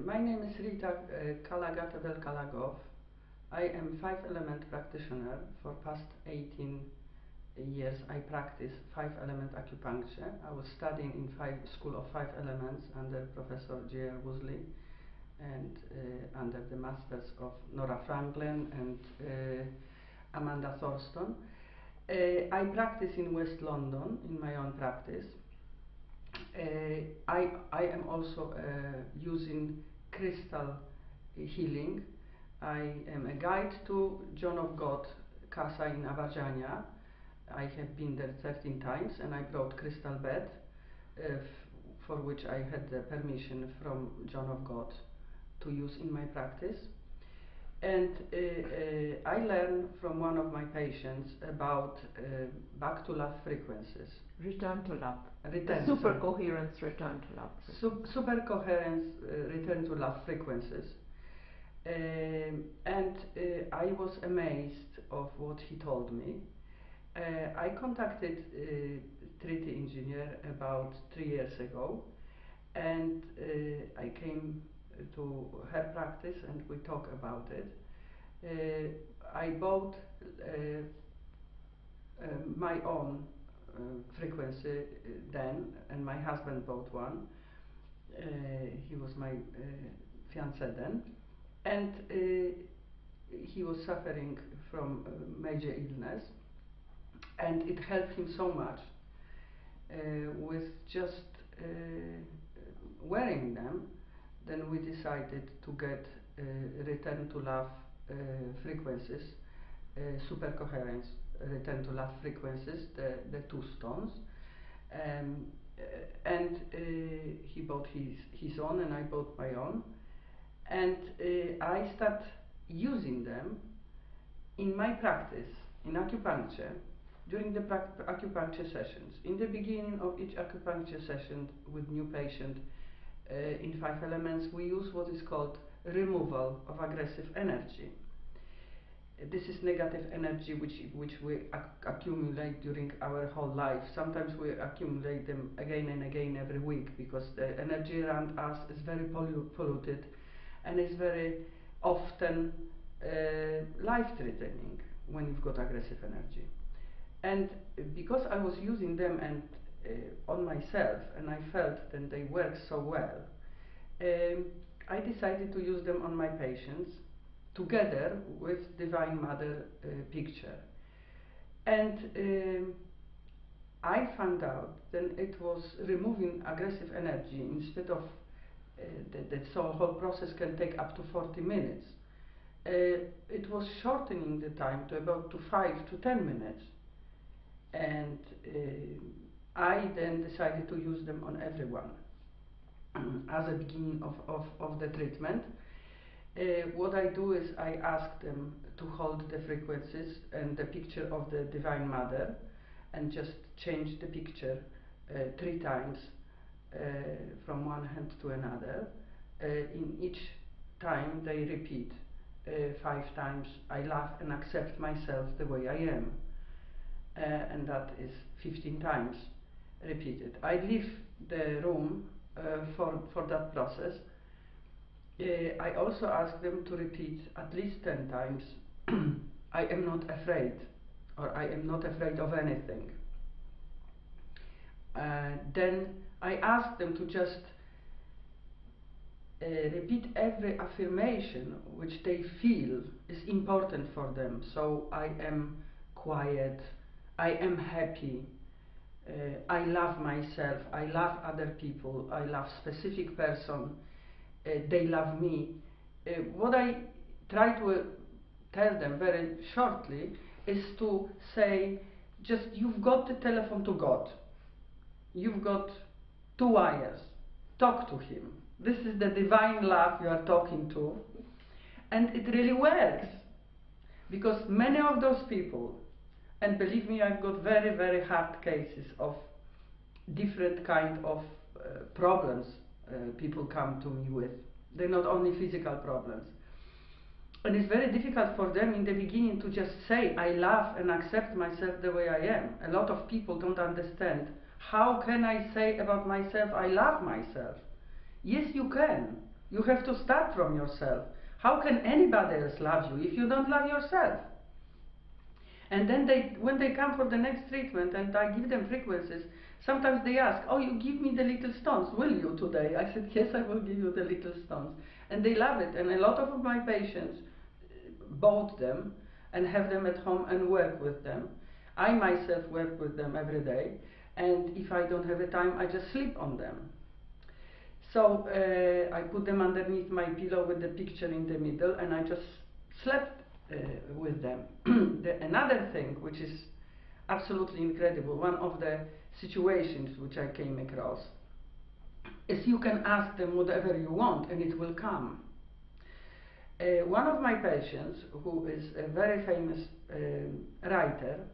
My name is Rita Kalagata-Velkalagov. I am Five Element practitioner. For past 18 years I practice Five Element Acupuncture. I was studying in School of Five Elements under Professor J.R. Woosley and under the masters of Nora Franklin and Amanda Thorston. I practice in West London in my own practice. I am also using crystal healing. I am a guide to John of God Casa in Avarjania. I have been there 13 times and I brought crystal bed for which I had the permission from John of God to use in my practice. And I learned from one of my patients about back to love frequencies. Return to love. Supercoherence return to love. Supercoherence return to love frequencies. And I was amazed of what he told me. I contacted Thrity Engineer about 3 years ago, and I came to her practice and we talk about it. I bought my own frequency then, and my husband bought one. He was my fiancé then, and he was suffering from major illness, and it helped him so much with just wearing them. Then we decided to get return to love frequencies, Supercoherence return to love frequencies, the 2 stones, and he bought his own and I bought my own, and I start using them in my practice in acupuncture during the acupuncture sessions. In the beginning of each acupuncture session with new patient in Five Elements, we use what is called removal of aggressive energy. This is negative energy which we accumulate during our whole life. Sometimes we accumulate them again and again every week because the energy around us is very polluted and is very often life-threatening when you've got aggressive energy. And because I was using them and on myself, and I felt that they work so well, I decided to use them on my patients together with Divine Mother picture. And I found out that it was removing aggressive energy instead of the whole process can take up to 40 minutes. It was shortening the time to about 5 to 10 minutes. And I then decided to use them on everyone as a beginning of the treatment. What I do is I ask them to hold the frequencies and the picture of the Divine Mother and just change the picture 3 times from one hand to another. In each time they repeat 5 times, I love and accept myself the way I am. And that is 15 times repeated. I leave the room for that process. I also ask them to repeat at least 10 times, I am not afraid, or I am not afraid of anything. Then I ask them to just repeat every affirmation which they feel is important for them. So I am quiet, I am happy, I love myself, I love other people, I love specific person, they love me. What I try to tell them very shortly is to say, just you've got the telephone to God, you've got 2 wires, talk to him. This is the divine love you are talking to, and it really works, because many of those people, and believe me, I've got very, very hard cases of different kind of problems people come to me with. They're not only physical problems. And it's very difficult for them in the beginning to just say, I love and accept myself the way I am. A lot of people don't understand, how can I say about myself, I love myself? Yes, you can. You have to start from yourself. How can anybody else love you if you don't love yourself? And then when they come for the next treatment and I give them frequencies, sometimes they ask, oh, you give me the little stones, will you today? I said, yes, I will give you the little stones. And they love it. And a lot of my patients bought them and have them at home and work with them. I myself work with them every day. And if I don't have a time, I just sleep on them. So I put them underneath my pillow with the picture in the middle, and I just slept with them. Another thing which is absolutely incredible, one of the situations which I came across, is you can ask them whatever you want and it will come. One of my patients, who is a very famous writer,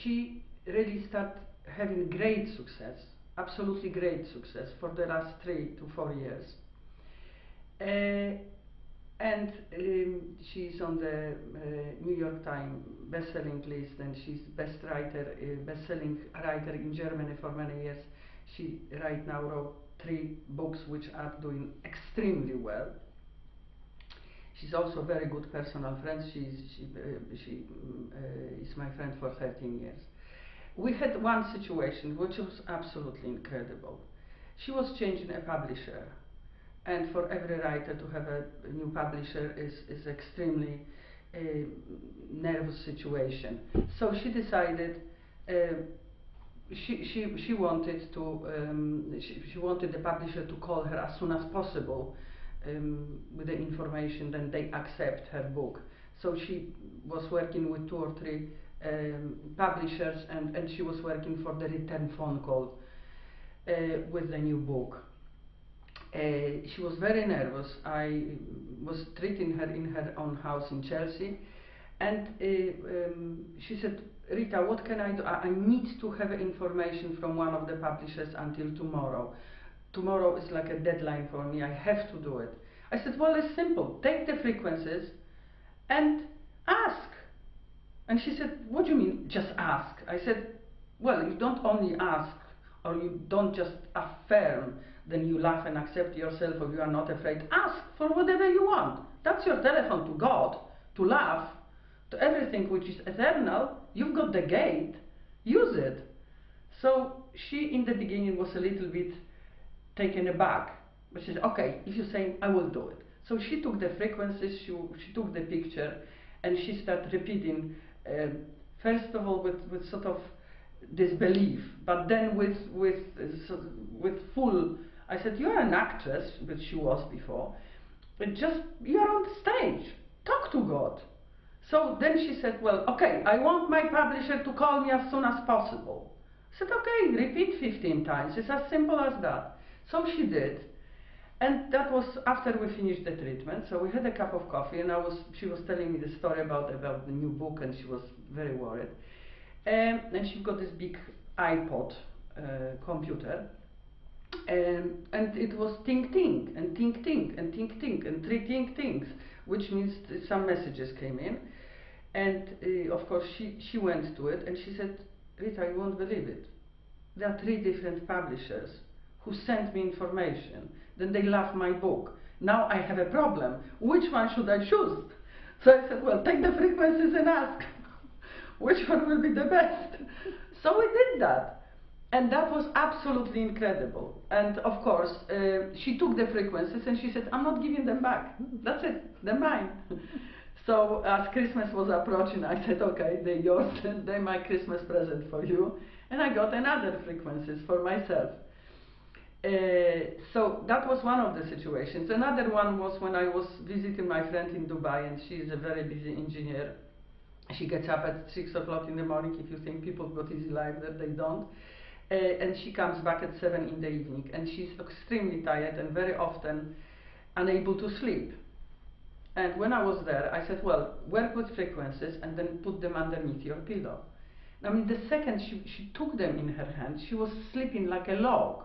she really started having great success, absolutely great success for the last 3 to 4 years. And she's on the New York Times best-selling list, and she's best-selling writer in Germany for many years. She right now wrote 3 books which are doing extremely well. She's also a very good personal friend. She is my friend for 13 years. We had one situation which was absolutely incredible. She was changing a publisher. And for every writer to have a new publisher is extremely nervous situation. So she decided she wanted to she wanted the publisher to call her as soon as possible with the information that they accept her book. So she was working with 2 or 3 publishers, and she was working for the return phone call with the new book. She was very nervous. I was treating her in her own house in Chelsea, and she said, Rita, what can I do? I need to have information from one of the publishers until tomorrow. Tomorrow is like a deadline for me. I have to do it. I said, well, it's simple. Take the frequencies and ask. And she said, what do you mean, just ask? I said, well, you don't only ask, or you don't just affirm, then you laugh and accept yourself, or you are not afraid. Ask for whatever you want. That's your telephone to God, to laugh, to everything which is eternal. You've got the gate, use it. So she, in the beginning, was a little bit taken aback. But she said, okay, if you're saying, I will do it. So she took the frequencies, she took the picture, and she started repeating, first of all with sort of disbelief, but then with full. I said, you're an actress, which she was before, but just, you're on the stage, talk to God. So then she said, well, okay, I want my publisher to call me as soon as possible. I said, okay, repeat 15 times, it's as simple as that. So she did, and that was after we finished the treatment. So we had a cup of coffee, and she was telling me the story about the new book, and she was very worried. And she got this big iPod computer, and it was ting ting and ting ting and ting ting and 3 ting tings, which means some messages came in. And of course she went to it, and she said, Rita, you won't believe it. There are 3 different publishers who sent me information. Then they love my book. Now I have a problem. Which one should I choose? So I said, well, take the frequencies and ask which one will be the best. So we did that. And that was absolutely incredible. And of course, she took the frequencies and she said, I'm not giving them back. That's it, they're mine. So as Christmas was approaching, I said, okay, they're yours, and they're my Christmas present for you. And I got another frequencies for myself. So that was one of the situations. Another one was when I was visiting my friend in Dubai, and she is a very busy engineer. She gets up at 6 o'clock in the morning. If you think people got easy life, that they don't. And she comes back at 7 in the evening, and she's extremely tired and very often unable to sleep. And when I was there, I said, well, work with frequencies and then put them underneath your pillow. I mean, the second she took them in her hand, she was sleeping like a log.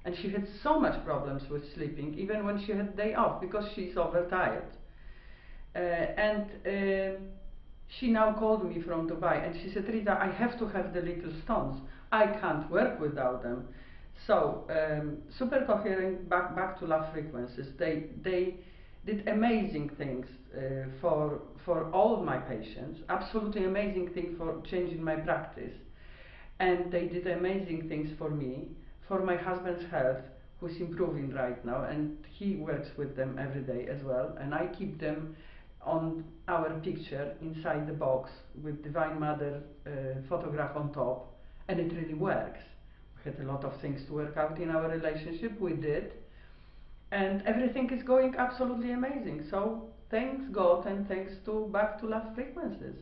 And she had so much problems with sleeping, even when she had day off, because she's overtired. She now called me from Dubai, and she said, Rita, I have to have the little stones. I can't work without them. So, super coherent, back to love frequencies. They did amazing things for all my patients. Absolutely amazing thing for changing my practice, and they did amazing things for me, for my husband's health, who's improving right now, and he works with them every day as well. And I keep them on our picture inside the box with Divine Mother photograph on top, and it really works. We had a lot of things to work out in our relationship, we did, and everything is going absolutely amazing. So thanks God and thanks to Back to Love Frequencies.